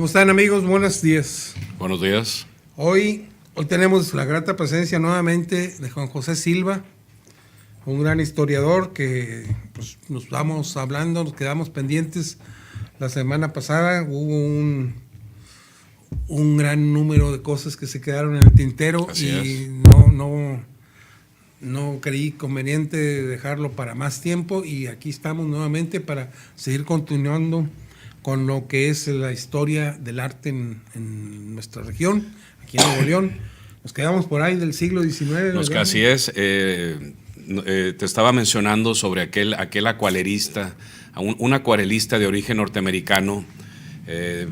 ¿Cómo están, amigos? Buenos días. Buenos días. Hoy tenemos la grata presencia nuevamente de Juan José Silva, un gran historiador que pues, nos vamos hablando, nos quedamos pendientes. La semana pasada hubo un gran número de cosas que se quedaron en el tintero. Así y es. no creí conveniente dejarlo para más tiempo, y aquí estamos nuevamente para seguir continuando con lo que es la historia del arte en nuestra región, aquí en Nuevo León. Nos quedamos por ahí del siglo XIX. Así es. Te estaba mencionando sobre aquel acuarelista, un acuarelista de origen norteamericano, era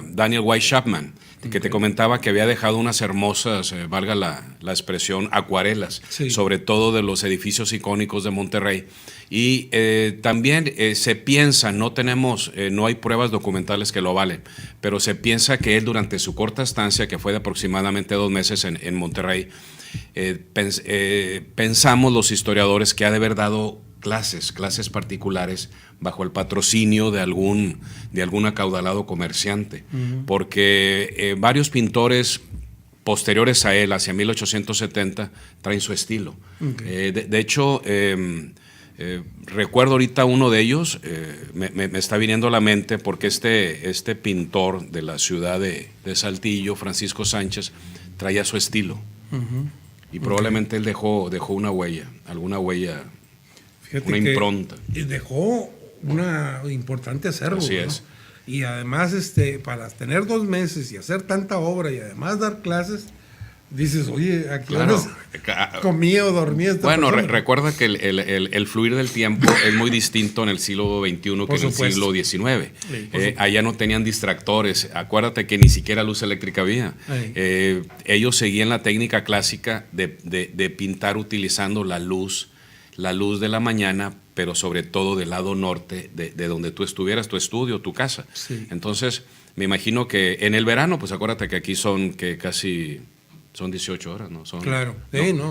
Daniel White Chapman, que te comentaba que había dejado unas hermosas, valga la expresión, acuarelas, sí, sobre todo de los edificios icónicos de Monterrey. Y también se piensa, no hay pruebas documentales que lo avalen, pero se piensa que él durante su corta estancia, que fue de aproximadamente 2 meses en Monterrey, pensamos los historiadores que ha de haber dado clases particulares bajo el patrocinio de algún acaudalado comerciante, porque varios pintores posteriores a él, hacia 1870, traen su estilo. Okay. De hecho, recuerdo ahorita uno de ellos, me está viniendo a la mente porque este pintor de la ciudad de Saltillo, Francisco Sánchez, traía su estilo. Y probablemente él dejó alguna huella. Fíjate, una impronta. Dejó una importante acervo. Así ¿no? es. Y además, para tener 2 meses y hacer tanta obra y además dar clases, dices, oye, ¿a qué horas comía o dormía esta persona? Recuerda que el fluir del tiempo es muy distinto en el siglo XXI que en el siglo XIX. Sí, allá no tenían distractores. Acuérdate que ni siquiera luz eléctrica había. Ellos seguían la técnica clásica de pintar utilizando la luz de la mañana, pero sobre todo del lado norte de donde tú estuvieras, tu estudio, tu casa. Sí. Entonces, me imagino que en el verano, pues acuérdate que aquí son 18 horas, ¿no? Claro.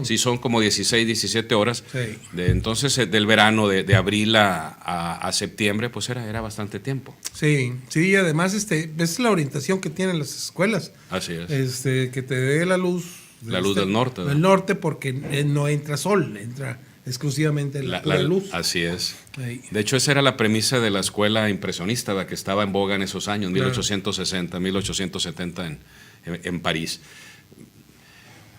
Sí, son como 16, 17 horas. Sí. Entonces, del verano, de abril a septiembre, pues era bastante tiempo. Sí, y además es la orientación que tienen las escuelas. Así es. Que te dé la luz. La luz del norte. Del norte, porque no entra sol, entra exclusivamente la luz. Así es. Ahí. De hecho, esa era la premisa de la escuela impresionista que estaba en boga en esos años, 1860, 1870 en París.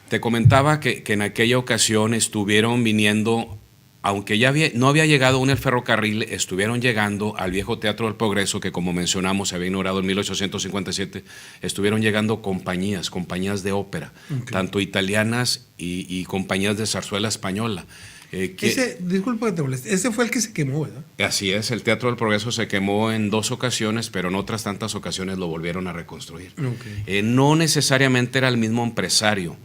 Te comentaba que en aquella ocasión estuvieron viniendo, aunque no había llegado aún el ferrocarril, estuvieron llegando al viejo Teatro del Progreso, que como mencionamos se había inaugurado en 1857, estuvieron llegando compañías de ópera, tanto italianas y compañías de zarzuela española. Disculpa que te moleste, ese fue el que se quemó, ¿verdad? Así es, el Teatro del Progreso se quemó en 2 ocasiones, pero en otras tantas ocasiones lo volvieron a reconstruir. No necesariamente era el mismo empresario,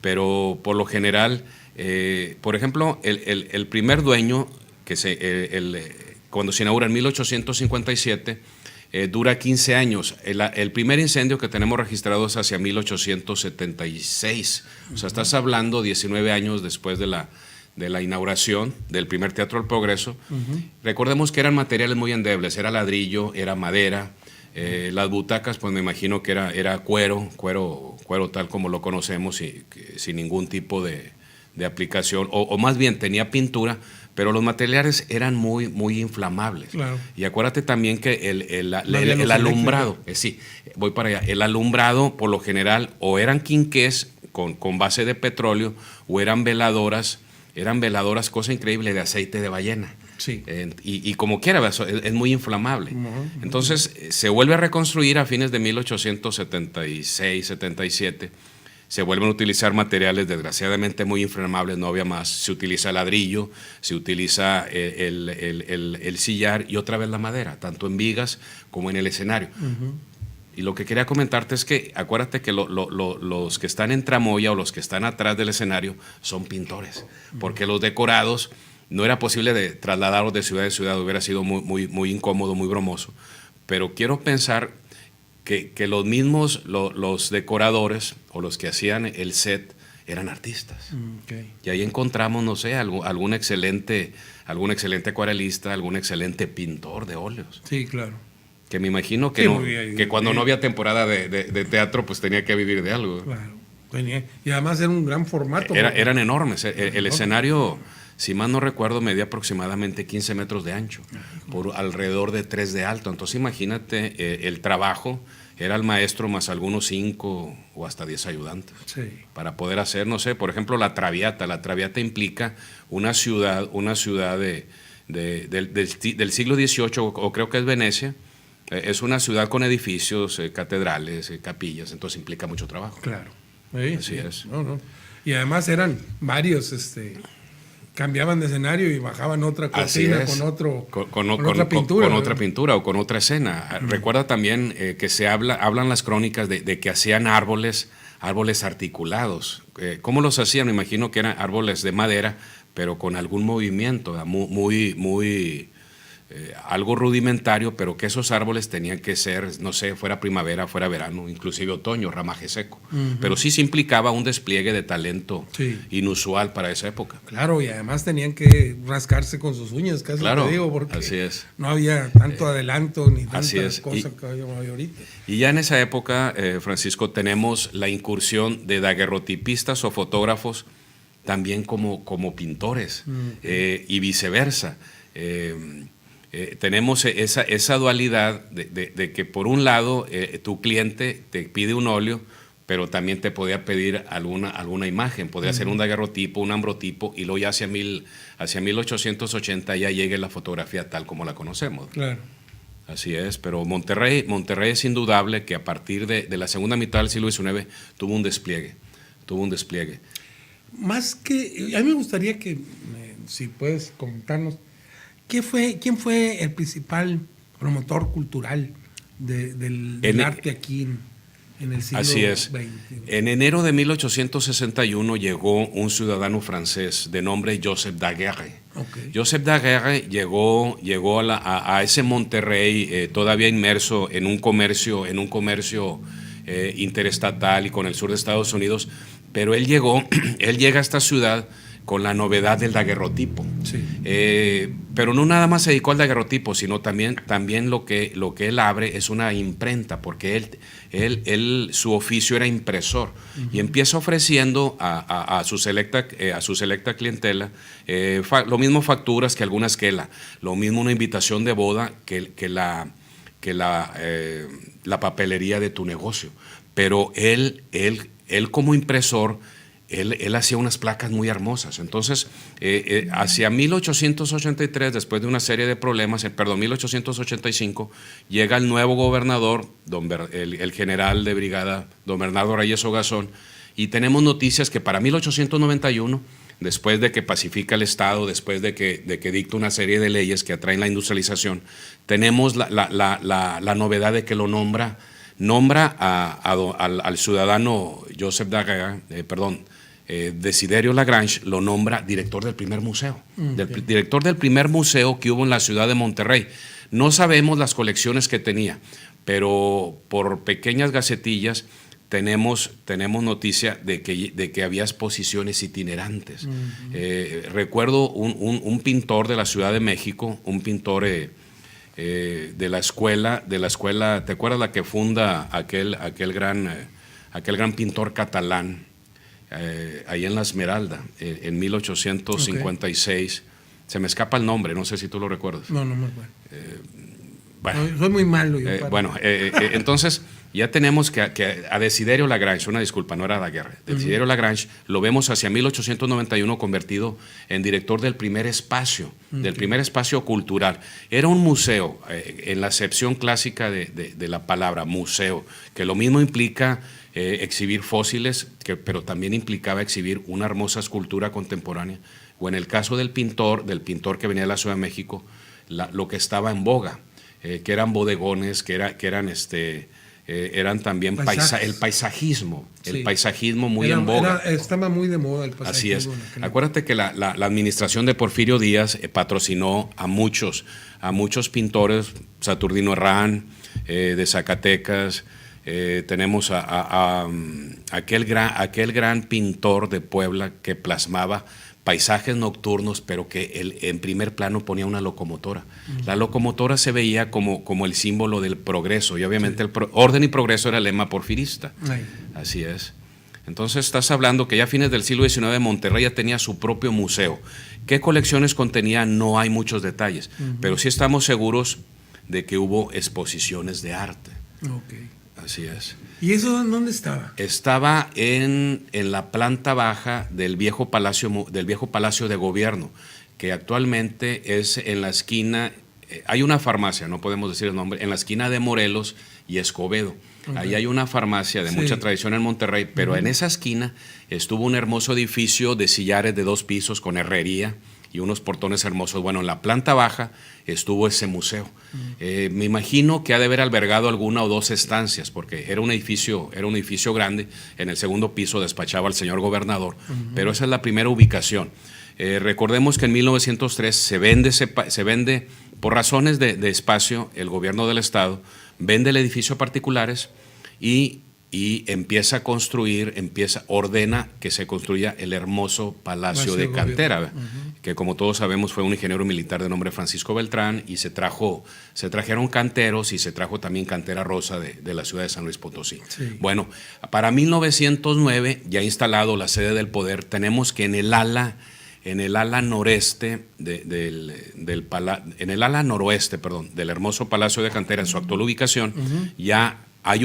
pero por lo general, por ejemplo, el primer dueño, cuando se inaugura en 1857, dura 15 años. El primer incendio que tenemos registrado es hacia 1876. O sea, estás hablando 19 años después de la inauguración del primer Teatro del Progreso. Recordemos que eran materiales muy endebles, era ladrillo, era madera, las butacas, pues me imagino que era cuero tal como lo conocemos, sin ningún tipo de aplicación, o más bien tenía pintura, pero los materiales eran muy, muy inflamables. Claro. Y acuérdate también que el alumbrado, voy para allá, el alumbrado por lo general o eran quinqués con base de petróleo o eran veladoras, cosa increíble, de aceite de ballena. Sí. Y como quiera, es muy inflamable. Entonces, se vuelve a reconstruir a fines de 1876, 77. Se vuelven a utilizar materiales desgraciadamente muy inflamables, no había más. Se utiliza ladrillo, se utiliza el sillar y otra vez la madera, tanto en vigas como en el escenario. Y lo que quería comentarte es que acuérdate que los que están en tramoya o los que están atrás del escenario son pintores, porque los decorados no era posible de trasladarlos de ciudad en ciudad, hubiera sido muy, muy, muy incómodo, muy bromoso. Pero quiero pensar que los mismos, los decoradores o los que hacían el set eran artistas. Y ahí encontramos, no sé, algún excelente acuarelista, algún excelente pintor de óleos. Sí, claro. que me imagino que, Sí, no, muy- que cuando no había temporada de teatro, pues tenía que vivir de algo. Claro. Y además era un gran formato. porque- Eran enormes. El enorme. escenario, si mal no recuerdo, medía aproximadamente 15 metros de ancho, por alrededor de 3 de alto. Entonces imagínate, el trabajo era el maestro más algunos 5 o hasta 10 ayudantes. Sí. Para poder hacer, no sé, por ejemplo, la Traviata. La Traviata implica una ciudad del siglo XVIII, o creo que es Venecia. Es una ciudad con edificios, catedrales, capillas, entonces implica mucho trabajo. Claro. Sí, Así sí. es. No, no. Y además eran varios, cambiaban de escenario y bajaban otra Así cortina es. con otra pintura. Con otra pintura o con otra escena. Recuerda también que hablan las crónicas de que hacían árboles articulados. ¿Cómo los hacían? Me imagino que eran árboles de madera, pero con algún movimiento, ¿verdad? Muy algo rudimentario, pero que esos árboles tenían que ser, no sé, fuera primavera, fuera verano, inclusive otoño, ramaje seco. Pero sí se implicaba un despliegue de talento Sí. inusual para esa época. Claro, y además tenían que rascarse con sus uñas, casi Claro, te digo, porque así es. no había tanto adelanto ni así tantas es. cosas que hay ahorita. Y ya en esa época, Francisco, tenemos la incursión de daguerrotipistas o fotógrafos también como pintores, y viceversa. Tenemos esa dualidad de que por un lado tu cliente te pide un óleo, pero también te podía pedir alguna imagen, podría ser un daguerrotipo, un ambrotipo, y luego ya hacia 1880 ya llegue la fotografía tal como la conocemos. Claro. Así es, pero Monterrey es indudable que a partir de la segunda mitad del siglo XIX tuvo un despliegue. Más que, a mí me gustaría que, si puedes comentarnos, quién fue el principal promotor cultural del arte aquí en el siglo Así es. XX? En enero de 1861 llegó un ciudadano francés de nombre Joseph Daguerre. Okay. Joseph Daguerre llegó a ese Monterrey todavía inmerso en un comercio interestatal y con el sur de Estados Unidos, pero él llega a esta ciudad con la novedad del daguerrotipo. Sí. Pero no nada más se dedicó al daguerrotipo, sino también lo que él abre es una imprenta, porque su oficio era impresor. Y empieza ofreciendo a su selecta clientela lo mismo facturas que alguna esquela, lo mismo una invitación de boda que la papelería de tu negocio. Pero él como impresor, él hacía unas placas muy hermosas. Entonces, hacia 1883, después de una serie de problemas, 1885, llega el nuevo gobernador, el general de brigada, don Bernardo Reyes Ogazón, y tenemos noticias que para 1891, después de que pacifica el Estado, después de que dicta una serie de leyes que atraen la industrialización, tenemos la novedad de que lo nombra al ciudadano Joseph Daguerre, Desiderio Lagrange, lo nombra director del primer museo, director del primer museo que hubo en la ciudad de Monterrey. No sabemos las colecciones que tenía, pero por pequeñas gacetillas tenemos noticia de que había exposiciones itinerantes. Recuerdo un pintor de la Ciudad de México, un pintor de la escuela, ¿te acuerdas la que funda aquel gran pintor catalán ahí en La Esmeralda, en 1856? Okay. Se me escapa el nombre, no sé si tú lo recuerdas. No me acuerdo. Bueno, soy muy malo yo. Entonces ya tenemos que a Desiderio Lagrange, una disculpa, no era Daguerre, Desiderio Lagrange lo vemos hacia 1891 convertido en director del primer espacio, del primer espacio cultural. Era un museo, en la acepción clásica de la palabra museo, que lo mismo implica exhibir fósiles, pero también implicaba exhibir una hermosa escultura contemporánea, o en el caso del pintor que venía de la Ciudad de México, lo que estaba en boga, que eran bodegones, que eran también el paisajismo, sí. El paisajismo muy en boga. Estaba muy de moda el paisajismo. Así es. Acuérdate que la administración de Porfirio Díaz patrocinó a muchos pintores, Saturnino Herrán, de Zacatecas. Tenemos a aquel gran pintor de Puebla que plasmaba paisajes nocturnos, pero que en primer plano ponía una locomotora. La locomotora se veía como el símbolo del progreso, y obviamente orden y progreso era el lema porfirista. Así es. Entonces estás hablando que ya a fines del siglo XIX Monterrey ya tenía su propio museo. ¿Qué colecciones contenía? No hay muchos detalles, pero sí estamos seguros de que hubo exposiciones de arte. Así es. ¿Y eso dónde estaba? Estaba en la planta baja del viejo palacio de gobierno, que actualmente es en la esquina, hay una farmacia, no podemos decir el nombre, en la esquina de Morelos y Escobedo. Ahí hay una farmacia de mucha tradición en Monterrey, pero en esa esquina estuvo un hermoso edificio de sillares de 2 pisos con herrería y unos portones hermosos. Bueno, en la planta baja estuvo ese museo. Me imagino que ha de haber albergado alguna o 2 estancias, porque era un edificio grande. En el segundo piso despachaba al señor gobernador, pero esa es la primera ubicación. Recordemos que en 1903 se vende por razones de espacio, el gobierno del estado vende el edificio a particulares y empieza a construir, ordena que se construya el hermoso Palacio de Cantera, que como todos sabemos fue un ingeniero militar de nombre Francisco Beltrán, y se trajeron canteros y se trajo también cantera rosa de la ciudad de San En Potosí. Bueno, para 1909, ya instalado la sede del poder, tenemos que en el ala noreste en el ala noroeste, del hermoso Palacio de Cantera, en su actual ubicación, ya hay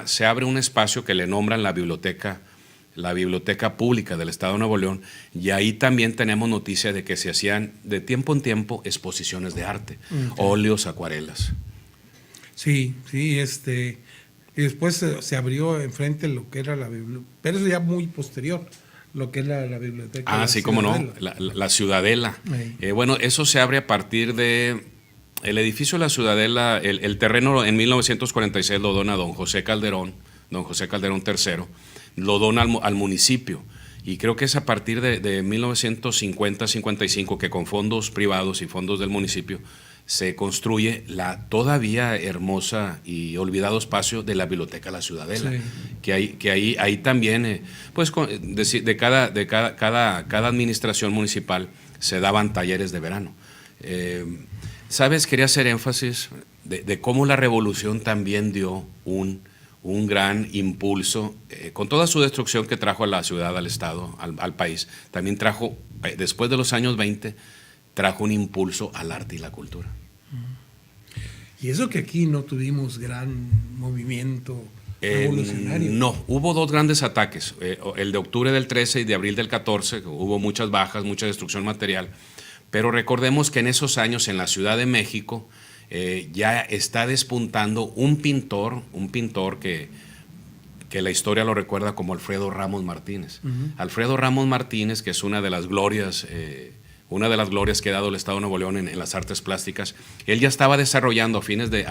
se abre un espacio que le nombran la biblioteca pública del Estado de Nuevo León, y ahí también tenemos noticia de que se hacían de tiempo en tiempo exposiciones de arte, óleos, acuarelas. Sí, y después se abrió enfrente lo que era la biblioteca, pero eso ya muy posterior, lo que es la biblioteca. Sí, cómo no, la Ciudadela. Bueno, eso se abre a partir de el edificio de la Ciudadela. El terreno en 1946 lo dona don José Calderón III, lo dona al municipio, y creo que es a partir de 1950-55 que con fondos privados y fondos del municipio se construye la todavía hermosa y olvidado espacio de la Biblioteca La Ciudadela, que ahí también, pues de cada administración municipal se daban talleres de verano. ¿Sabes? Quería hacer énfasis de cómo la revolución también dio un gran impulso, con toda su destrucción que trajo a la ciudad, al estado, al país. También trajo, después de los años 20, trajo un impulso al arte y la cultura. Y eso que aquí no tuvimos gran movimiento revolucionario. No, hubo 2 grandes ataques, el de octubre del 13 y de abril del 14, hubo muchas bajas, mucha destrucción material, pero recordemos que en esos años en la Ciudad de México ya está despuntando un pintor que la historia lo recuerda como Alfredo Ramos Martínez. Alfredo Ramos Martínez, que es una de las glorias que ha dado el Estado de Nuevo León en las artes plásticas. Él ya estaba desarrollando a fines de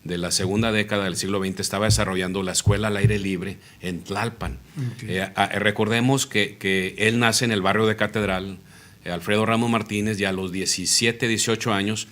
la segunda década del siglo XX, estaba desarrollando la Escuela al Aire Libre en Tlalpan. Recordemos que él nace en el barrio de Catedral, Alfredo Ramos Martínez, y a los 17, 18 años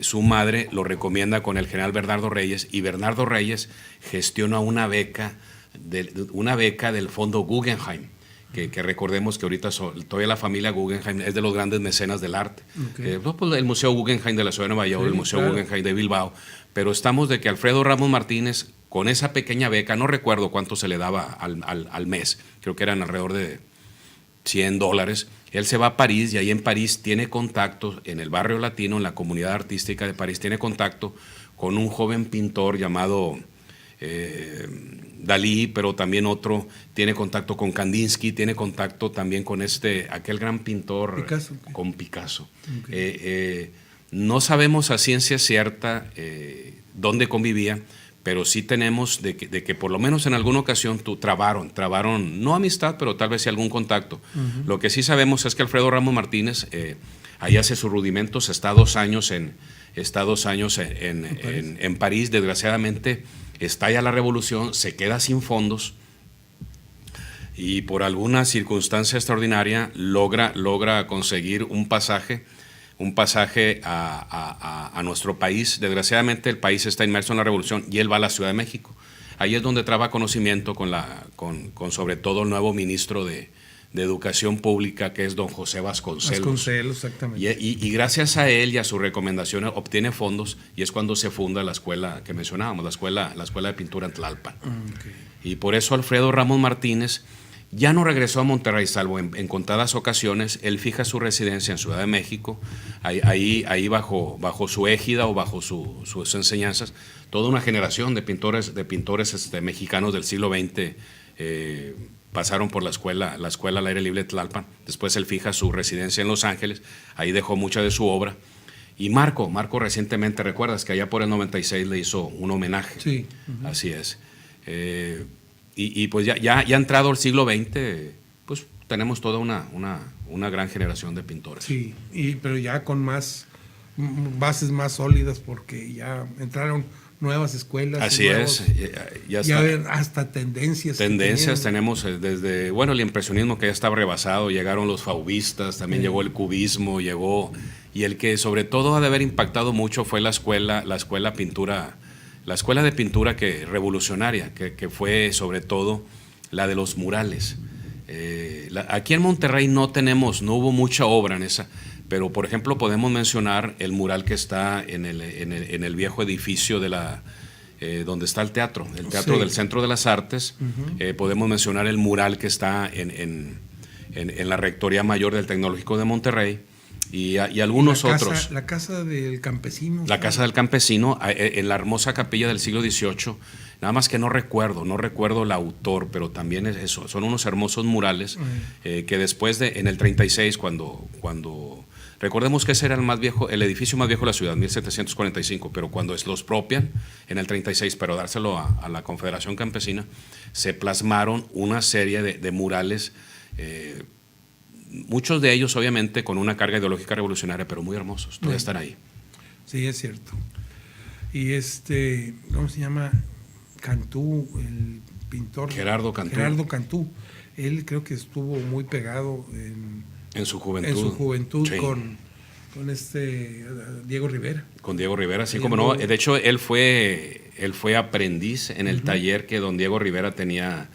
su madre lo recomienda con el general Bernardo Reyes, y Bernardo Reyes gestiona una beca del fondo Guggenheim, que recordemos que ahorita todavía la familia Guggenheim es de los grandes mecenas del arte. Pues el Museo Guggenheim de la ciudad de Nueva York, el Museo Guggenheim de Bilbao, pero estamos de que Alfredo Ramos Martínez, con esa pequeña beca, no recuerdo cuánto se le daba al mes, creo que eran alrededor de $100, él se va a París, y ahí en París tiene contacto, en el barrio latino, en la comunidad artística de París, tiene contacto con un joven pintor llamado Dalí, pero también otro, tiene contacto con Kandinsky, tiene contacto también con aquel gran pintor Picasso. Con Picasso. No sabemos a ciencia cierta dónde convivían, pero sí tenemos de que por lo menos en alguna ocasión trabaron, no amistad, pero tal vez sí algún contacto. Lo que sí sabemos es que Alfredo Ramos Martínez ahí hace sus rudimentos, está 2 años en París. Desgraciadamente estalla la revolución, se queda sin fondos, y por alguna circunstancia extraordinaria logra conseguir un pasaje a nuestro país. Desgraciadamente el país está inmerso en la revolución y él va a la Ciudad de México. Ahí es donde traba conocimiento con sobre todo el nuevo ministro de de Educación Pública, que es don José Vasconcelos. Vasconcelos, exactamente. Y gracias a él y a su recomendación obtiene fondos, y es cuando se funda la escuela que mencionábamos, la escuela de pintura en Tlalpan. Okay. Y por eso Alfredo Ramos Martínez ya no regresó a Monterrey, salvo en contadas ocasiones. Él fija su residencia en Ciudad de México, ahí bajo su égida o bajo sus enseñanzas, toda una generación de pintores mexicanos del siglo XX pasaron por la escuela al aire libre de Tlalpan. Después él fija su residencia en Los Ángeles, ahí dejó mucha de su obra. Y Marco recientemente, recuerdas que allá por el 96 le hizo un homenaje. Sí. Así es. Y pues ya entrado el siglo XX, pues tenemos toda una gran generación de pintores. Sí, pero ya con más bases más sólidas, porque ya entraron nuevas escuelas. Así es, ya hasta tendencias. Tendencias tenemos desde, el impresionismo, que ya estaba rebasado, llegaron los fauvistas, también llegó el cubismo, y el que sobre todo ha de haber impactado mucho fue la escuela de pintura revolucionaria, que fue sobre todo la de los murales. Aquí en Monterrey no hubo mucha obra en esa, pero por ejemplo podemos mencionar el mural que está en el viejo edificio donde está el teatro Sí. del Centro de las Artes. Podemos mencionar el mural que está en la Rectoría Mayor del Tecnológico de Monterrey. Y algunos otros. La Casa del Campesino. La Casa del Campesino, en la hermosa capilla del siglo XVIII. Nada más que no recuerdo el autor, pero también es eso. Son unos hermosos murales que después en el 36, cuando recordemos que ese era el edificio más viejo de la ciudad, 1745, pero cuando los expropian en el 36, pero dárselo a la Confederación Campesina, se plasmaron una serie de murales. Muchos de ellos obviamente con una carga ideológica revolucionaria, pero muy hermosos, todavía están ahí. Sí, es cierto. Y ¿cómo se llama? Cantú, el pintor. Gerardo Cantú. Él creo que estuvo muy pegado en su juventud sí. con Diego Rivera. Con Diego Rivera, sí, como no. De hecho, él fue aprendiz en el taller que don Diego Rivera tenía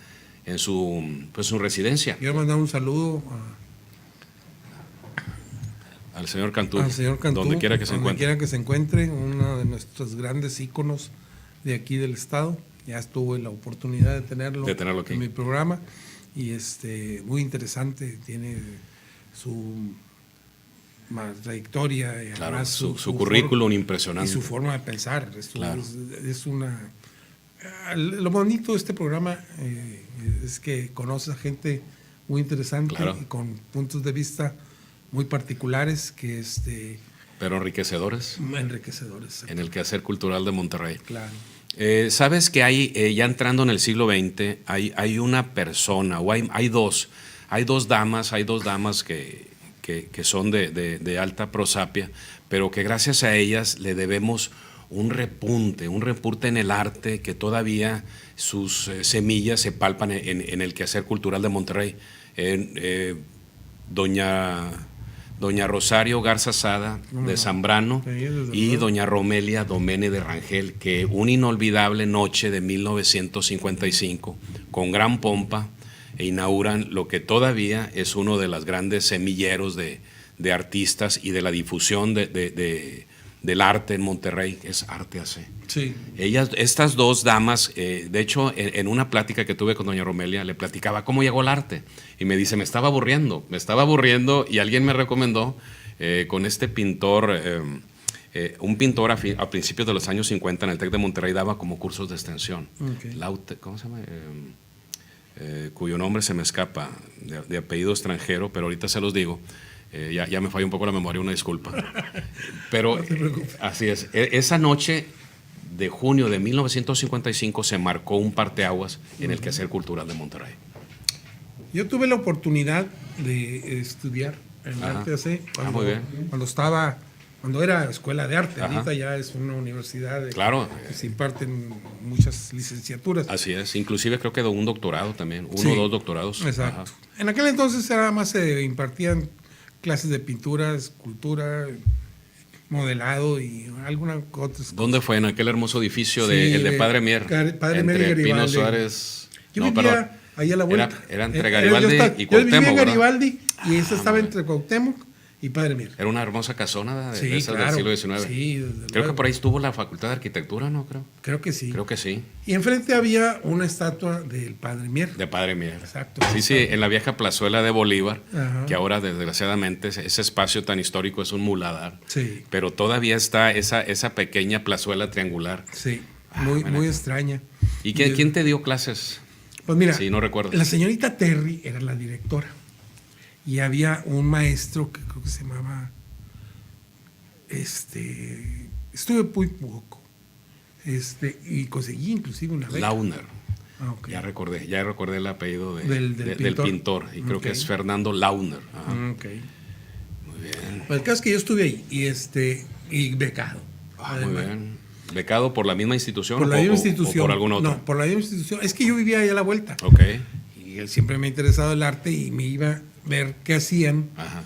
en su residencia. Quiero mandar un saludo al señor Cantú, donde quiera que se encuentre. Uno de nuestros grandes íconos de aquí del estado. Ya tuve la oportunidad de tenerlo aquí en mi programa, y muy interesante, tiene su trayectoria y claro, además su currículum impresionante. Y su forma de pensar. Claro. Lo bonito de este programa es que conoces a gente muy interesante, claro, y con puntos de vista muy particulares pero enriquecedores en el quehacer cultural de Monterrey. Claro. Sabes que ya entrando en el siglo XX hay una persona, o hay dos damas que son de alta prosapia, pero que gracias a ellas le debemos un repunte en el arte, que todavía sus semillas se palpan en el quehacer cultural de Monterrey. Doña Rosario Garza Sada de Zambrano, y doña Romelia Domene de Rangel, que una inolvidable noche de 1955, con gran pompa, inauguran lo que todavía es uno de los grandes semilleros de artistas y de la difusión del arte en Monterrey, que es Arte AC. Sí. Estas dos damas, de hecho, en una plática que tuve con doña Romelia, le platicaba cómo llegó el arte, y me dice, me estaba aburriendo, y alguien me recomendó con este pintor, un pintor a principios de los años 50 en el TEC de Monterrey, daba como cursos de extensión. Okay. ¿Cómo se llama? Cuyo nombre se me escapa, de apellido extranjero, pero ahorita se los digo. Ya me falla un poco la memoria, una disculpa. Pero no así es. Esa noche de junio de 1955 se marcó un parteaguas en el quehacer cultural de Monterrey. Yo tuve la oportunidad de estudiar en Arte AC cuando era escuela de arte. Ahorita ya es una universidad claro, que se imparten muchas licenciaturas. Así es, inclusive creo que un doctorado también, sí, o dos doctorados. Exacto. Ajá. En aquel entonces nada más se impartían clases de pintura, escultura, modelado y algunas otras cosas. ¿Dónde fue? En aquel hermoso edificio el de Padre Mier. Padre Mier y entre Garibaldi. Pino Suárez. Yo vivía ahí a la vuelta. Era entre Garibaldi y Cuauhtémoc, yo vivía en ¿verdad? Garibaldi y esa estaba entre Cuauhtémoc y Padre Mier. Era una hermosa casona de Sí, esas claro. del siglo XIX. Sí, desde Creo luego. que por ahí estuvo la Facultad de Arquitectura, ¿no? Creo que sí. Creo que sí. Y enfrente había una estatua del Padre Mier. De Padre Mier. Exacto. Sí, en la vieja plazuela de Bolívar, Ajá. que ahora desgraciadamente ese espacio tan histórico es un muladar. Sí, Pero todavía está esa pequeña plazuela triangular. sí. bueno. Muy extraña. ¿Y quién te dio clases? Pues mira, Sí, no recuerdo. la señorita Terry era la directora. Y había un maestro que creo que se llamaba. Estuve muy poco. Y conseguí inclusive una beca. Launer. Ah, ok. Ya recordé el apellido Del pintor. Y creo que Ok. es Fernando Launer. Ajá. Ok. Muy bien. Pues el caso es que yo estuve ahí y becado. Muy Además, bien. ¿Becado por la misma institución? Por la misma institución. O por alguna otra? No, por la misma institución. Es que yo vivía ahí a la vuelta. Ok. Y siempre me ha interesado el arte y me iba a ver qué hacían. Ajá.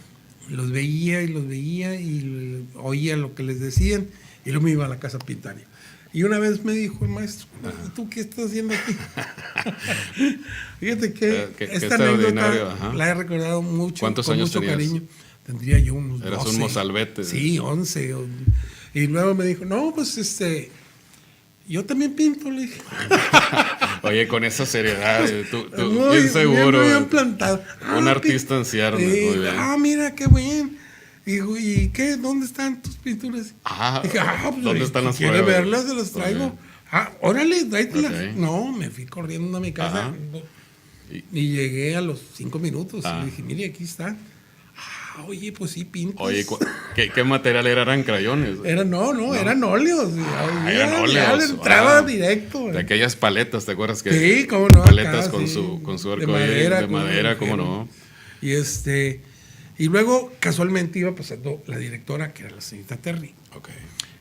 Los veía y oía lo que les decían y luego me iba a la casa a pintar. Y una vez me dijo el maestro, ¿y tú qué estás haciendo aquí? Fíjate que Qué esta extraordinario, anécdota ajá. la he recordado mucho, ¿Cuántos con años mucho tenías? cariño. Tendría yo unos Eras 12. un mozalbete. Sí, 11. Y luego me dijo, no, pues yo también pinto, le dije. Oye, con esa seriedad, tú Muy bien seguro. bien plantado. Un Ah, artista en ciernes, muy bien. Mira, qué bien. Dijo, ¿y qué? ¿Dónde están tus pinturas? Dije, pues, ¿dónde están las ¿quieres pruebas? verlas? Se las traigo. Ok. Órale, tráetelas. Ok. No, me fui corriendo a mi casa. Ajá. Y llegué a los 5 minutos. Ah. Y dije, mire, aquí está. Oye, pues sí, pintas. Oye, ¿qué material era? ¿Eran crayones? Eran óleos. Eran óleos. Ya le entraba Wow. directo. De aquellas paletas, ¿te acuerdas? Que Sí, cómo no. paletas acá, con sí, su arcoíris de madera, cómo no. Y y luego casualmente iba pasando la directora, que era la señorita Terry. Ok.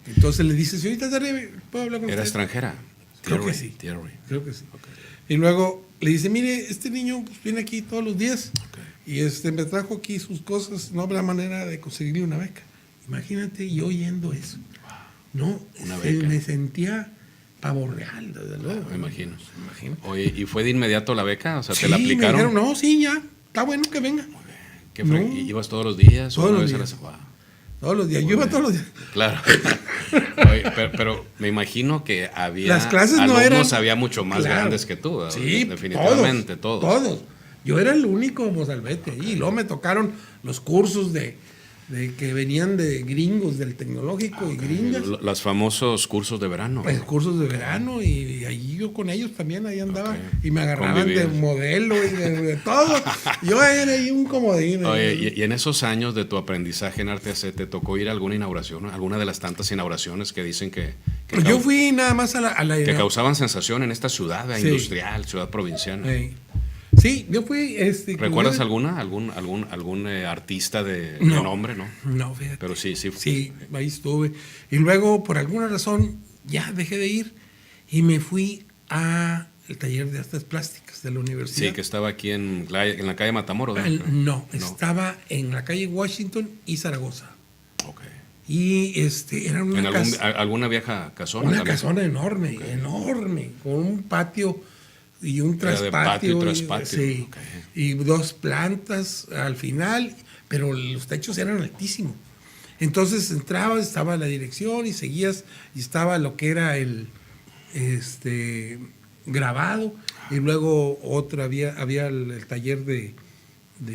Entonces le dice, señorita Terry, ¿puedo hablar con ¿Era usted? extranjera? Creo que sí. Terry. Creo que sí. Ok. Y luego le dice, mire, este niño pues, viene aquí todos los días Ok. y me trajo aquí sus cosas, no habrá manera de conseguirle una beca. Imagínate yo oyendo eso. No, Una beca. me sentía pavo real, desde luego. Me imagino. Me imagino. Oye, ¿y fue de inmediato la beca? O sea, Sí, ¿te la me aplicaron? dijeron, no, sí, ya, está bueno que venga. ¿Qué fue? No. ¿Y ibas todos los días? Todos ¿O una los vez a la días. semana? Todos los días, yo iba todos los días. Claro. Oye, pero me imagino que había Las clases no alumnos eran- había mucho más Claro. grandes que tú. Sí, definitivamente todos. Todos. Yo era el único mozalbete ahí. Y luego me tocaron los cursos de que venían de gringos del tecnológico y gringas. Los famosos cursos de verano. Pues cursos de verano y ahí yo con ellos también ahí andaba Ok. y me agarraban de Convivías. modelo y de todo. Yo era ahí un comodín. Oye, y en esos años de tu aprendizaje en Arte AC, ¿te tocó ir a alguna inauguración? ¿Alguna de las tantas inauguraciones que dicen que Pues yo fui nada más a la que causaban sensación en esta ciudad Sí. industrial, ciudad provinciana? Sí, yo fui. ¿Recuerdas yo- alguna? ¿Algún artista de No. nombre, no? No, fíjate. Pero sí. Sí, ahí estuve. Y luego, por alguna razón, ya dejé de ir y me fui a el taller de artes plásticas de la universidad. Sí, que estaba aquí en la calle Matamoros. ¿no? No, estaba en la calle Washington y Zaragoza. Ok. Y era ¿En una alguna vieja casona? una también? casona enorme, enorme, con un patio y un Era de traspatio. patio y traspatio, Sí, ok. y 2 plantas al final, pero los techos eran altísimos. Entonces entrabas, estaba la dirección y seguías, y estaba lo que era el grabado, y luego había el taller de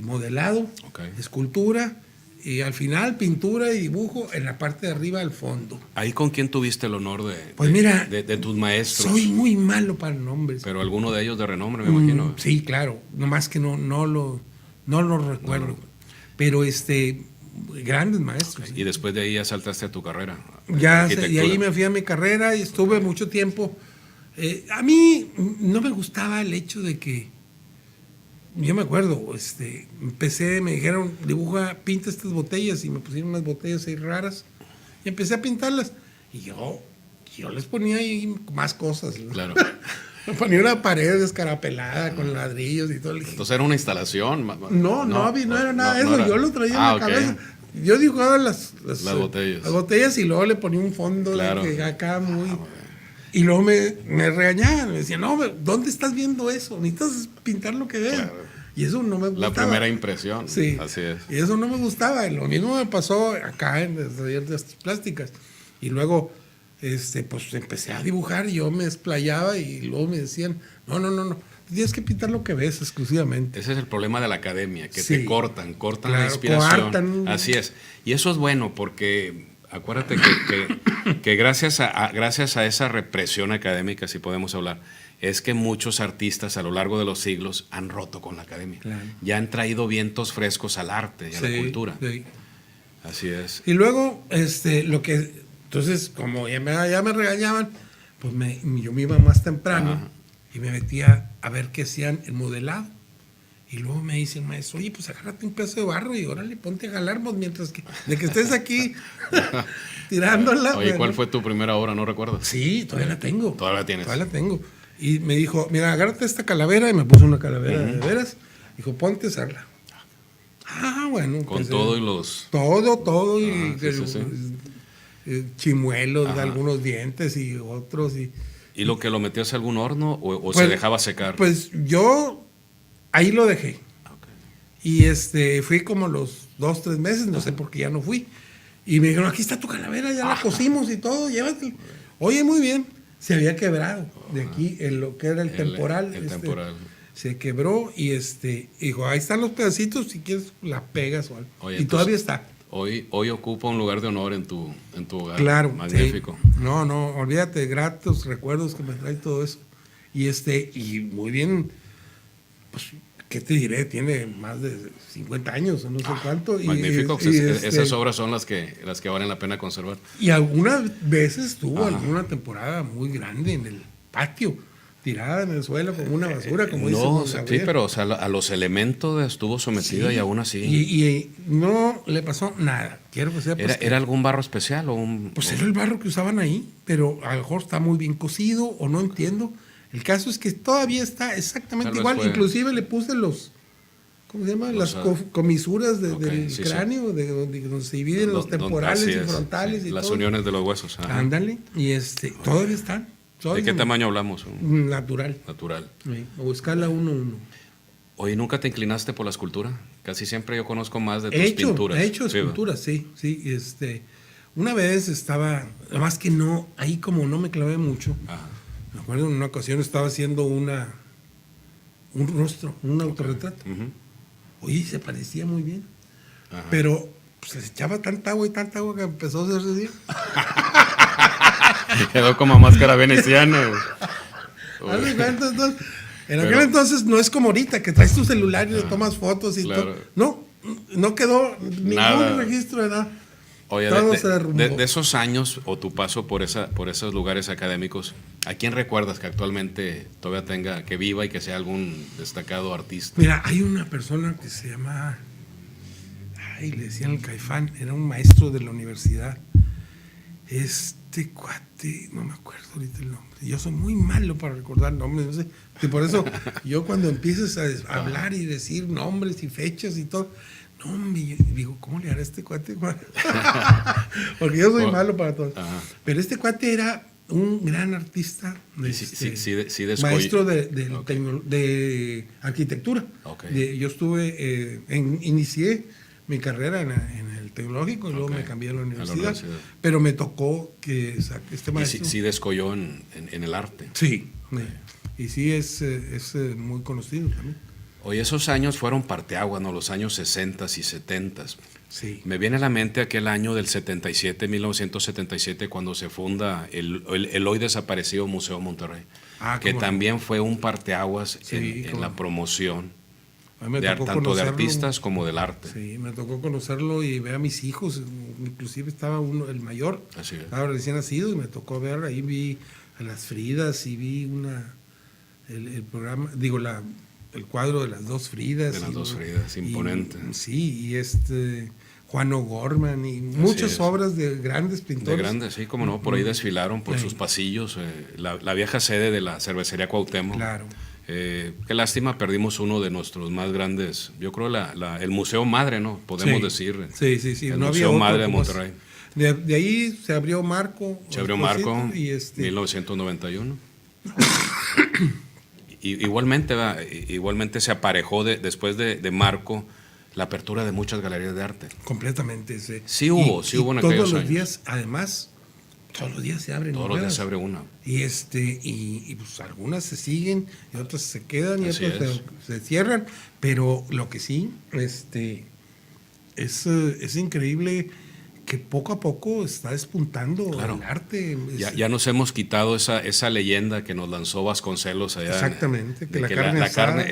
modelado, Ok. escultura, y al final pintura y dibujo en la parte de arriba al fondo. ¿Ahí con quién tuviste el honor Pues mira, de tus maestros? Soy muy malo para nombres. Pero alguno de ellos de renombre, me imagino. Sí, claro, nomás que no lo recuerdo. Pero grandes maestros. Y después de ahí ya saltaste a tu carrera. Y arquitectura. ahí me fui a mi carrera y estuve mucho tiempo. A mí no me gustaba el hecho de que, yo me acuerdo, me dijeron, pinta estas botellas, y me pusieron unas botellas ahí raras, y empecé a pintarlas, y yo les ponía ahí más cosas, ¿no? Claro. Me ponía una pared descarapelada con ladrillos y todo. Entonces era una instalación. No era nada de eso, era. yo lo traía en la ok. cabeza. Yo dibujaba las Las botellas. Las botellas y luego le ponía un fondo Claro. acá muy... Y luego me regañaban, me decían, no, ¿dónde estás viendo eso? Necesitas pintar lo que ves. Claro. Y eso no me gustaba. La primera impresión. Sí. Así es. Y eso no me gustaba. Lo mismo me pasó acá en las talleres de artes plásticas. Y luego, pues empecé a dibujar y yo me explayaba y luego me decían, no. Tienes que pintar lo que ves exclusivamente. Ese es el problema de la academia, que te cortan claro, la inspiración. Coartan. Así es. Y eso es bueno porque acuérdate que gracias a esa represión académica, si podemos hablar, es que muchos artistas a lo largo de los siglos han roto con la academia. Claro. Ya han traído vientos frescos al arte y a la cultura. Sí. Así es. Y luego, entonces, como ya me regañaban, pues yo me iba más temprano. Ajá. Y me metía a ver qué hacían el modelado. Y luego me dice el maestro, oye, pues agárrate un pedazo de barro y órale, ponte a jalar, mientras que estés aquí tirándola. Oye, ¿cuál fue tu primera obra? ¿No recuerdas? Sí, todavía la tengo. ¿Todavía la tienes? Todavía la tengo. Y me dijo, mira, agárrate esta calavera. Y me puso una calavera de veras. Dijo, ponte a hacerla. Ah, bueno. Con todo y los... Todo. Y chimuelos, algunos dientes y otros. ¿Y lo metías a algún horno o pues, se dejaba secar? Pues yo ahí lo dejé. Okay. Y fui como los 2-3 meses, no sé por qué ya no fui. Y me dijeron, aquí está tu calavera, ya la cosimos y todo, llévatela. Oye, muy bien. Se había quebrado de aquí, en lo que era el temporal. El temporal. Se quebró y dijo, ahí están los pedacitos, si quieres la pegas o algo. Oye, y entonces, todavía está. Hoy ocupa un lugar de honor en tu hogar. Claro. Magnífico. Sí. No, olvídate, gratos recuerdos que me trae todo eso. Y muy bien, pues, ¿qué te diré? Tiene más de 50 años, no sé cuánto. Magnífico. Esas obras son las que valen la pena conservar. Y algunas veces tuvo alguna temporada muy grande en el patio, tirada en el suelo como una basura, como dice. Sí, pero o sea, a los elementos estuvo sometida y aún así. Y no le pasó nada. Quiero que sea. ¿Era algún barro especial o un...? Pues era el barro que usaban ahí, pero a lo mejor está muy bien cocido o no entiendo. El caso es que todavía está exactamente igual. Inclusive le puse los... ¿Cómo se llama? Las comisuras del cráneo, de donde se dividen los temporales y frontales. Y las todo. Uniones de los huesos. Ajá. Ándale. Y todavía están. ¿De qué tamaño hablamos? Natural. Sí, o escala 1:1. Oye, ¿nunca te inclinaste por la escultura? Casi siempre yo conozco más de tus pinturas. He hecho esculturas, sí. Una vez estaba, además que no, ahí como no me clavé mucho. Ajá. Me acuerdo en una ocasión estaba haciendo un rostro, un autorretrato. Uh-huh. Oye, se parecía muy bien. Ajá. Pero pues, se echaba tanta agua que empezó a hacerse así. Quedó como máscara veneciana. En aquel entonces no es como ahorita, que traes tu celular y le tomas fotos y todo. No quedó ningún registro de nada. Oye, de esos años o tu paso por esos lugares académicos, ¿a quién recuerdas que actualmente todavía que viva y que sea algún destacado artista? Mira, hay una persona que se llama, le decían el Caifán, era un maestro de la universidad. Este cuate, no me acuerdo ahorita el nombre. Yo soy muy malo para recordar nombres, no sé. Y por eso yo cuando empieces a hablar y decir nombres y fechas y todo, no, hombre, digo, ¿cómo le hará este cuate? Porque yo soy malo para todo. Ajá. Pero este cuate era un gran artista, maestro de arquitectura. Okay. Yo inicié mi carrera en el tecnológico y luego me cambié a la universidad. Pero me tocó que este maestro... Y sí descolló en el arte. Sí, okay. Y sí es muy conocido también. Oye, esos años fueron parteaguas, ¿no? Los años 60 y 70. Sí. Me viene a la mente aquel año del 1977, cuando se funda el hoy desaparecido Museo Monterrey, que también fue un parteaguas en la promoción tanto de artistas como del arte. Sí, me tocó conocerlo y ver a mis hijos, inclusive estaba el mayor, estaba recién nacido y me tocó ver, ahí vi a las Fridas y vi el programa, el cuadro de las dos Fridas. De las dos Fridas, imponente. Y Juan O'Gorman y muchas obras de grandes pintores. De grandes, sí, como no, por ahí desfilaron por sus pasillos, la vieja sede de la cervecería Cuauhtémoc. Claro. Qué lástima, perdimos uno de nuestros más grandes, yo creo el Museo Madre, ¿no? Podemos decir. Sí. El no Museo había Madre de Monterrey. De ahí se abrió Marco. Se abrió Marco y 1991. Igualmente se aparejó después de Marco la apertura de muchas galerías de arte. Completamente. Sí hubo en aquellos todos los años. días, además, todos los días se abren. Todos los días se abre una. Y pues algunas se siguen y otras se quedan y Así otras se cierran, pero lo que sí, es increíble que poco a poco está despuntando Claro. el arte. Ya nos hemos quitado esa leyenda que nos lanzó Vasconcelos allá. Exactamente, que de la carne asada.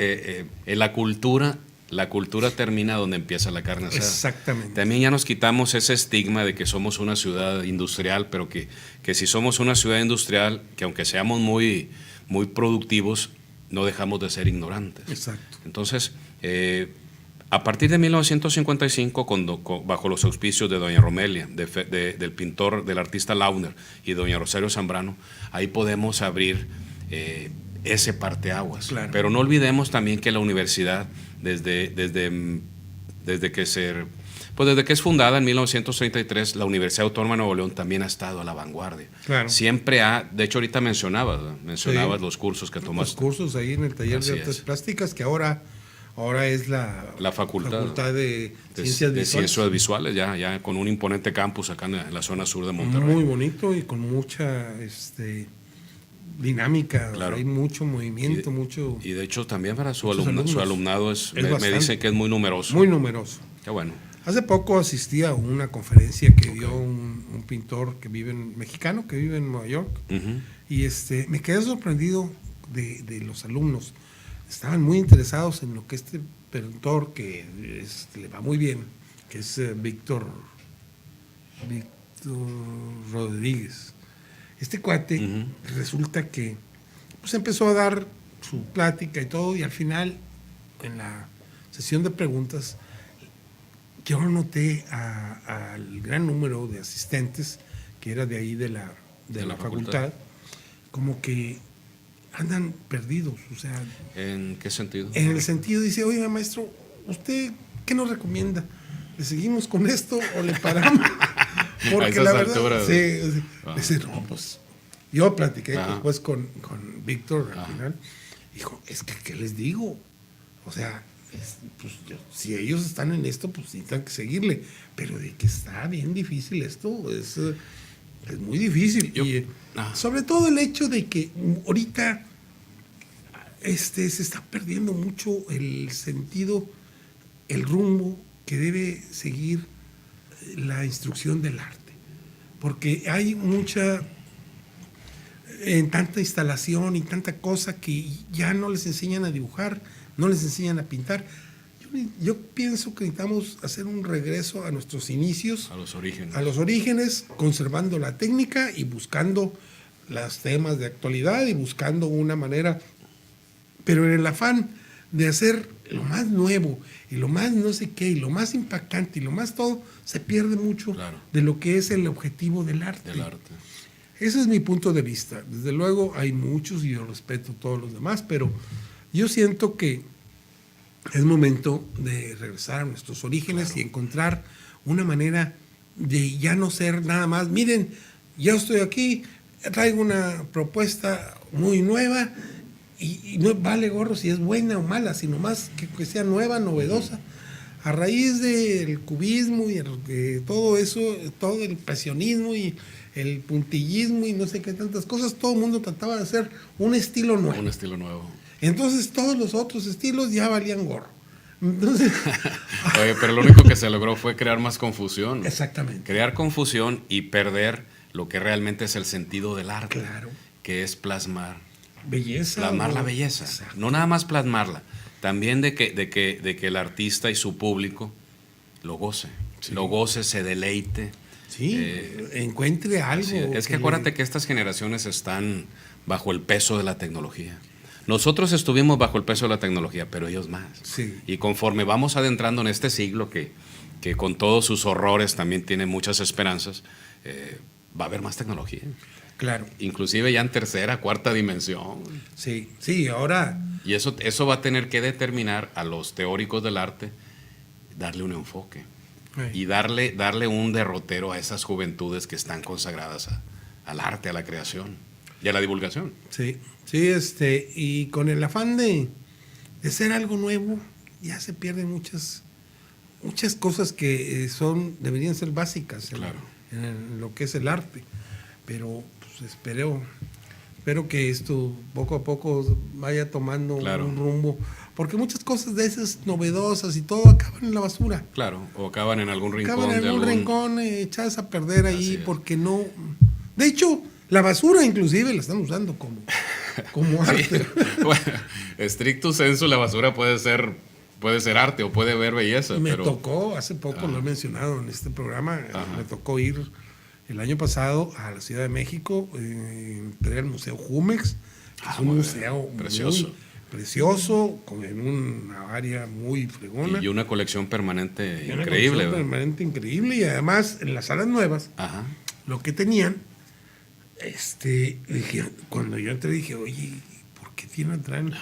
La cultura termina donde empieza la carne asada. Exactamente. También ya nos quitamos ese estigma de que somos una ciudad industrial, pero que si somos una ciudad industrial, que aunque seamos muy, muy productivos, no dejamos de ser ignorantes. Exacto. Entonces, a partir de 1955, bajo los auspicios de doña Romelia, del pintor, del artista Launer y doña Rosario Zambrano, ahí podemos abrir ese parteaguas. Claro. Pero no olvidemos también que la universidad, desde que es fundada en 1933, la Universidad Autónoma de Nuevo León también ha estado a la vanguardia. Claro. Siempre de hecho ahorita mencionabas Sí. los cursos que tomaste. Los cursos ahí en el taller Así de artes es. plásticas, que ahora es la facultad de Ciencias de Visuales. Ciencias Visuales, ya con un imponente campus acá en la zona sur de Monterrey. Muy bonito y con mucha dinámica. Claro. Hay mucho movimiento, Y de hecho también para su muchos alumnos. alumnado me bastante. dicen que es muy numeroso. Muy numeroso. Qué bueno. Hace poco asistí a una conferencia que dio un pintor mexicano que vive en Nueva York, Ujú. y me quedé sorprendido de los alumnos. Estaban muy interesados en lo que este pintor, que le va muy bien, que es Víctor Rodríguez. Este cuate Ujú. resulta que pues empezó a dar su plática y todo, y al final, en la sesión de preguntas, yo noté al gran número de asistentes que era de ahí de la facultad, como que andan perdidos. O sea, ¿En qué sentido? en el sentido, dice, oiga, maestro, ¿usted qué nos recomienda? ¿Le seguimos con esto o le paramos? Porque esas la verdad, alturas. dice, no, pues yo platiqué Ajá. después con Víctor al Ajá. final. Dijo, es que, ¿qué les digo? O sea, pues, si ellos están en esto, pues necesitan que seguirle. Pero de que está bien difícil esto, es muy difícil. Y sobre todo el hecho de que ahorita se está perdiendo mucho el sentido, el rumbo que debe seguir la instrucción del arte. Porque hay tanta instalación y tanta cosa que ya no les enseñan a dibujar, no les enseñan a pintar. Yo pienso que necesitamos hacer un regreso a nuestros inicios, A los orígenes, conservando la técnica y buscando los temas de actualidad y buscando una manera, pero en el afán de hacer lo más nuevo y lo más no sé qué y lo más impactante y lo más todo, se pierde mucho Claro. de lo que es el objetivo del arte. Del arte. Ese es mi punto de vista. Desde luego hay muchos y yo respeto a todos los demás, pero yo siento que es momento de regresar a nuestros orígenes, claro, y encontrar una manera de ya no ser nada más, miren, ya estoy aquí, traigo una propuesta muy nueva y no vale gorro si es buena o mala, sino más que sea nueva, novedosa. A raíz del cubismo y todo eso, todo el impresionismo y el puntillismo y no sé qué tantas cosas, todo el mundo trataba de hacer un estilo nuevo. Un estilo nuevo. Entonces todos los otros estilos ya valían gorro. Entonces, oye, pero lo único que se logró fue crear más confusión. Exactamente. Crear confusión y perder lo que realmente es el sentido del arte. Claro. Que es plasmar. Belleza. Plasmar la belleza. Exacto. No nada más plasmarla. También de que el artista y su público lo goce. Sí. Lo goce, se deleite. Sí, encuentre algo. Es que acuérdate que estas generaciones están bajo el peso de la tecnología. Nosotros estuvimos bajo el peso de la tecnología, pero ellos más. Sí. Y conforme vamos adentrando en este siglo, que con todos sus horrores también tiene muchas esperanzas, va a haber más tecnología. Claro. Inclusive ya en tercera, cuarta dimensión. Sí, sí, ahora... Y eso va a tener que determinar a los teóricos del arte, darle un enfoque. y darle un derrotero a esas juventudes que están consagradas al arte, a la creación y a la divulgación. Sí, sí, y con el afán de ser algo nuevo, ya se pierden muchas cosas que deberían ser básicas Claro. en lo que es el arte. Pero pues, espero que esto poco a poco vaya tomando Claro. un rumbo, porque muchas cosas de esas novedosas y todo acaban en la basura. Claro, o acaban en algún rincón. Acaban en de algún algún... rincón echadas a perder Así ahí, es. porque no... De hecho, la basura inclusive la están usando como arte. Bueno, estricto sensu, la basura puede ser arte o puede ver belleza. Me pero... tocó, hace poco lo he mencionado en este programa, Ajá. me tocó ir el año pasado a la Ciudad de México, entré al Museo Jumex, que es un muy museo bien. Precioso. muy precioso, en una área muy fregona. Y una colección permanente Y una increíble. colección ¿verdad? permanente increíble, y además en las salas nuevas, Ajá. lo que tenían, dije, cuando yo entré dije, oye, ¿por qué traen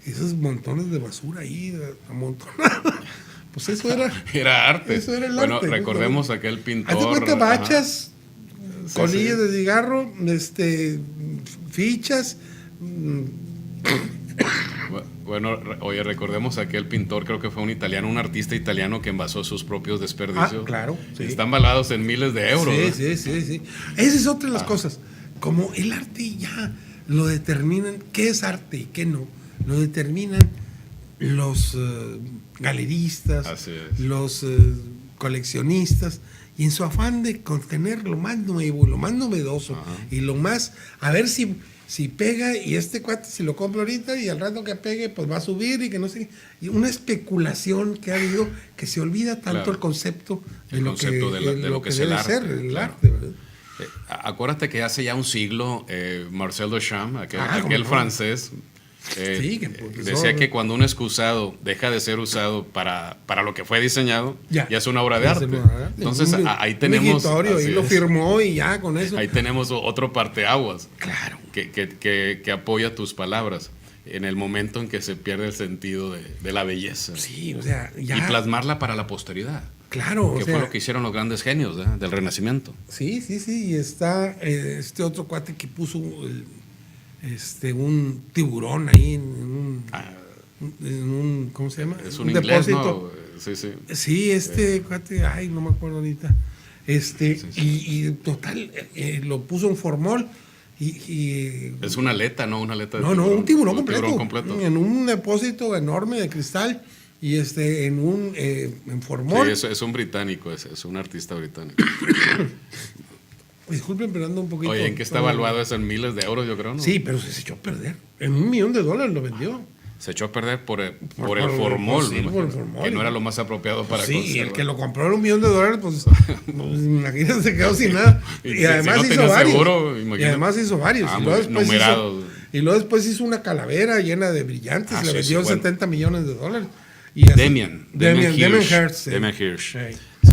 esos montones de basura ahí amontonados? Pues eso era... Era arte. Eso era el bueno, arte. recordemos aquel pintor. Hazte cuenta, bachas, Sí, colillas sí. de cigarro, fichas. Bueno, oye, recordemos aquel pintor, creo que fue un artista italiano que envasó sus propios desperdicios. Claro, sí. Están valados en miles de euros. ¿no? Sí. Esa es otra de las cosas. Como el arte ya lo determinan, qué es arte y qué no, lo determinan los galeristas, Así es. los coleccionistas, y en su afán de contener lo más nuevo, lo más novedoso, y lo más, a ver si pega, y este cuate si lo compra ahorita y al rato que pegue pues va a subir y que no sé, y una especulación que ha habido que se olvida tanto Claro. el concepto de El lo concepto que, de lo que es el debe arte, ser el claro. arte, ¿verdad? Acuérdate que hace ya un siglo, Marcel Duchamp, aquel cómo no. francés, Sí, que empezó, decía ¿no? que cuando un excusado deja de ser usado para lo que fue diseñado, ya es una obra de Ya arte. es una obra de arte. Entonces ahí Un tenemos... migitorio, así y lo es. firmó y ya con eso. Ahí tenemos otro parteaguas. Claro. Que apoya tus palabras en el momento en que se pierde el sentido de la belleza. Sí, o sea, ya. Y plasmarla para la posteridad. Claro, o Que sea, fue lo que hicieron los grandes genios del Renacimiento. Sí, y está este otro cuate que puso un tiburón ahí en un ¿cómo se llama? Es un inglés, ¿no? Sí. Sí, cuate, ay, no me acuerdo ahorita. Y total, lo puso en formol y Es una aleta, ¿no? Una aleta de no, un tiburón un completo. tiburón completo. En un depósito enorme de cristal y en formol. Sí, es un británico, es un artista británico. Disculpen, pero ando un poquito. Oye, ¿en qué está evaluado eso? En miles de euros, yo creo, ¿no? Sí, pero se echó a perder. En $1 millón lo vendió. Se echó a perder por el por- formol, sí, ¿no? por el formol. Que no era lo más apropiado para Sí, y el conservar. que lo compró en $1 millón, pues imagínate, se quedó sin nada. Y Y, si además no hizo tenía varios. seguro, y imagínate. además hizo varios. Ah, y, luego muy después numerados. luego después hizo una calavera llena de brillantes. Ah, le sí, vendió sí, bueno. $70 millones. Y así- Demian Hirst. Sí. Demian Hirsch. Sí.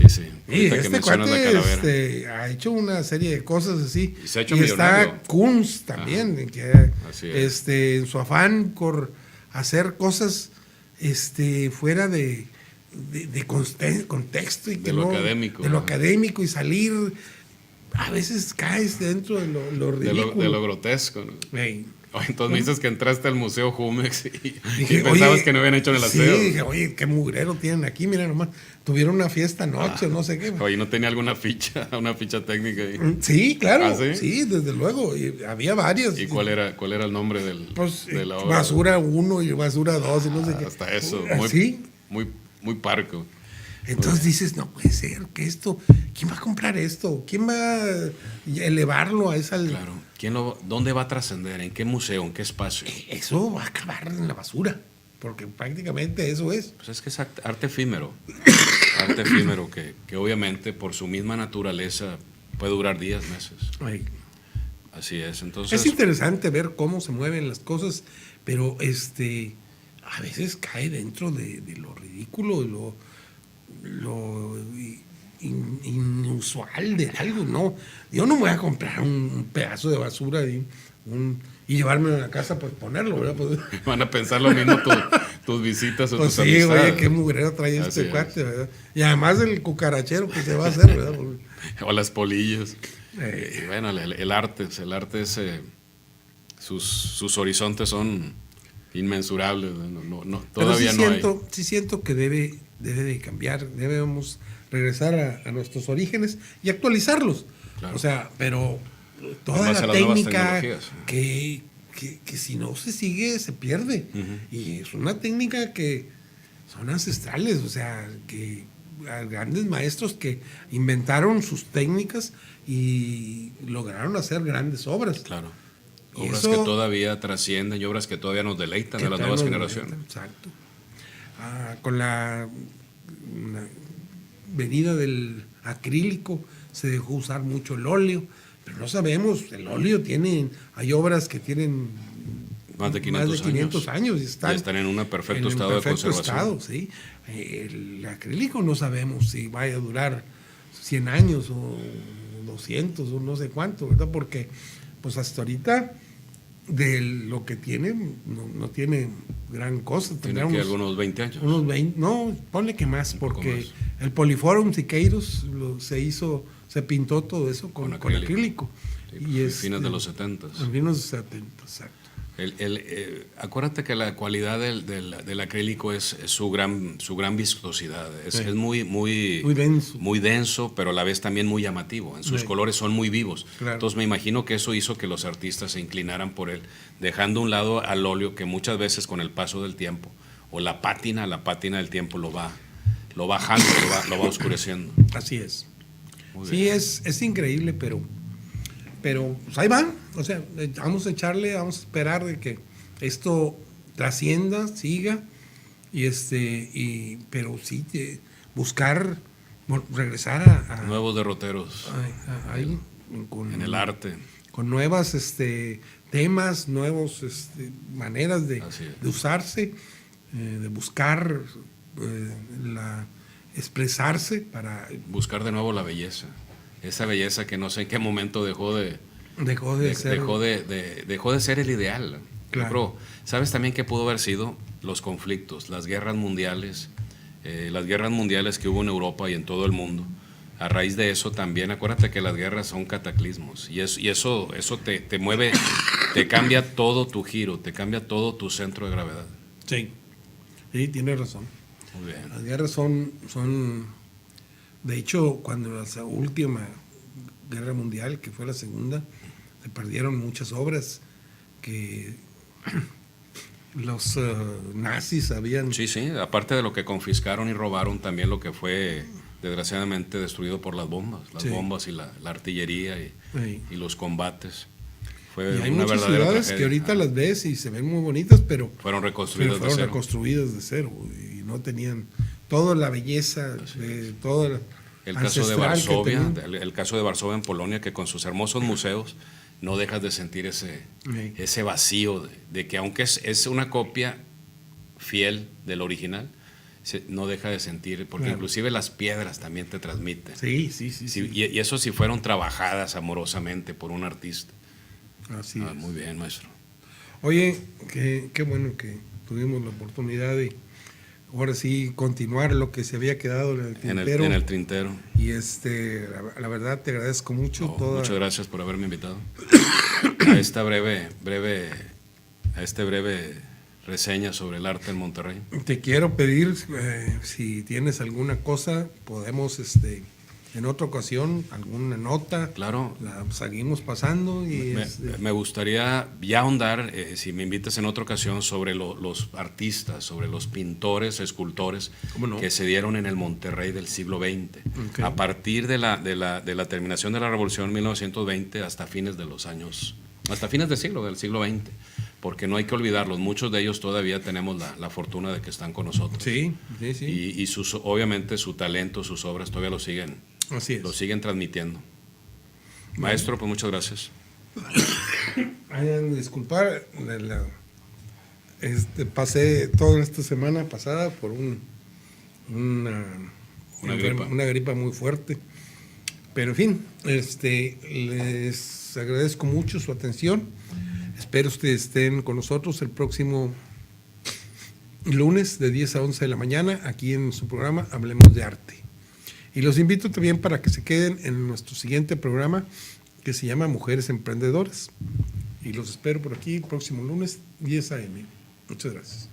Sí. Y Ahorita que mencionas la calavera. cuate ha hecho una serie de cosas así. Y se ha hecho está millonario. Kunz también, que Así es. en su afán por hacer cosas fuera de contexto y que De lo no- académico, de lo ajá. académico, y salir, a veces caes dentro de lo ridículo. De lo grotesco, ¿no? Ey. Oye, entonces me dices que entraste al Museo Jumex y Dije, pensabas oye, que no habían hecho en el aseo. Sí, dije, oye, qué mugrero tienen aquí, mira nomás. Tuvieron una fiesta anoche, no sé qué. Oye, ¿no tenía alguna ficha, una ficha técnica ahí? Sí, claro. ¿Ah, sí? Sí, desde luego. Y había varias. ¿Y cuál era el nombre Pues, de la obra? basura 1 y basura 2 y no sé qué. Hasta eso, Sí. muy parco. Entonces dices, no puede ser que ¿quién va a comprar esto? ¿Quién va a elevarlo a esa... Claro. ¿Dónde va a trascender? ¿En qué museo? ¿En qué espacio? Eso va a acabar en la basura, porque prácticamente eso es. Pues es que es arte efímero. Arte efímero que obviamente por su misma naturaleza puede durar días, meses. Ay. Así es. Entonces, Es interesante ver cómo se mueven las cosas, pero a veces cae dentro de lo ridículo, de lo inusual de algo, ¿no? Yo no me voy a comprar un pedazo de basura y llevármelo a la casa, pues ponerlo, ¿verdad? Pues, van a pensar lo mismo tus visitas o Pues tus sí, amistades. oye, qué mugrero trae Así este es. cuate, ¿verdad? Y además el cucarachero que se va a hacer, ¿verdad? O las polillas. Eh. Y bueno, el arte es sus horizontes son inmensurables. Pero Todavía no hay. sí siento que debe de cambiar, debemos regresar a nuestros orígenes y actualizarlos. Claro. O sea, pero En toda base a la las nuevas técnica tecnologías. que si no se sigue, se pierde. Y es una técnica que son ancestrales, o sea, que grandes maestros que inventaron sus técnicas y lograron hacer grandes obras. Claro. Y Obras eso- que todavía trascienden y obras que todavía nos deleitan que a las todavía nuevas nos generaciones. deleitan, exacto. Con la venida del acrílico se dejó usar mucho el óleo, pero no sabemos, el óleo hay obras que tienen Más de 500 años y Y están están en un perfecto en estado perfecto de conservación. estado, sí. El acrílico no sabemos si vaya a durar 100 años o 200 o no sé cuánto, ¿verdad? Porque pues hasta ahorita de lo que tiene no tiene gran cosa. Tiene Tendrá que algunos 20 años. unos 20, no, ponle que más, poco porque más. el Poliforum Siqueiros se pintó todo eso con acrílico. Sí, Y fines de los 70. En fines de los 70, exacto. Acuérdate que la cualidad del acrílico es su gran viscosidad. Es muy Muy denso. pero a la vez también muy llamativo. En sus Sí. colores son muy vivos. Claro. Entonces me imagino que eso hizo que los artistas se inclinaran por él, dejando a un lado al óleo que muchas veces con el paso del tiempo, o la pátina del tiempo lo va bajando, lo va oscureciendo. Así es. Muy Sí, bien. es increíble, pero pues ahí van. O sea, vamos a esperar de que esto trascienda, siga, pero sí, buscar, regresar a Nuevos derroteros ahí, en el arte. con nuevas temas, nuevos maneras de Así es. usarse, de buscar expresarse para Buscar de nuevo la belleza. Esa belleza que no sé en qué momento dejó de ser el ideal. Claro. Yo creo, ¿sabes también qué pudo haber sido? Los conflictos, las guerras mundiales que hubo en Europa y en todo el mundo. A raíz de eso también, acuérdate que las guerras son cataclismos y eso te mueve, te cambia todo tu giro, te cambia todo tu centro de gravedad. Sí, tienes razón. Muy bien. Las guerras son, de hecho, cuando la última guerra mundial, que fue la segunda, se perdieron muchas obras que los nazis habían... Sí, aparte de lo que confiscaron y robaron, también lo que fue desgraciadamente destruido por las bombas y la artillería y los combates. Fue Y hay una muchas verdadera ciudades tragedia. que ahorita las ves y se ven muy bonitas, pero Fueron reconstruidas fueron de cero. reconstruidas de cero y no tenían toda la belleza, toda El caso de ancestral que Varsovia, tenían. el caso de Varsovia en Polonia, que con sus hermosos museos no dejas de sentir ese vacío de que aunque es una copia fiel del original, no deja de sentir, porque Claro. inclusive las piedras también te transmiten. Sí. Y eso sí fueron trabajadas amorosamente por un artista. Así es. Muy bien, maestro. Oye, qué bueno que tuvimos la oportunidad de ahora sí continuar lo que se había quedado en el tintero. En el tintero. Y la verdad te agradezco mucho. Muchas gracias por haberme invitado a esta breve reseña sobre el arte en Monterrey. Te quiero pedir, si tienes alguna cosa, podemos en otra ocasión, alguna nota, Claro. la seguimos pasando. Y Me gustaría ya ahondar, si me invitas en otra ocasión, sobre los artistas, sobre los pintores, escultores ¿Cómo no? que se dieron en el Monterrey del siglo XX. Okay. A partir de la terminación de la Revolución en 1920 hasta fines del siglo XX. Porque no hay que olvidarlos, muchos de ellos todavía tenemos la fortuna de que están con nosotros. Sí. Y obviamente su talento, sus obras todavía lo siguen transmitiendo. Maestro, pues muchas gracias. Disculpar, pasé toda esta semana pasada por una gripa muy fuerte. Pero en fin, les agradezco mucho su atención. Espero ustedes estén con nosotros el próximo lunes de 10 a 11 de la mañana, aquí en su programa Hablemos de Arte. Y los invito también para que se queden en nuestro siguiente programa que se llama Mujeres Emprendedoras. Y los espero por aquí el próximo lunes, 10 a.m. Muchas gracias.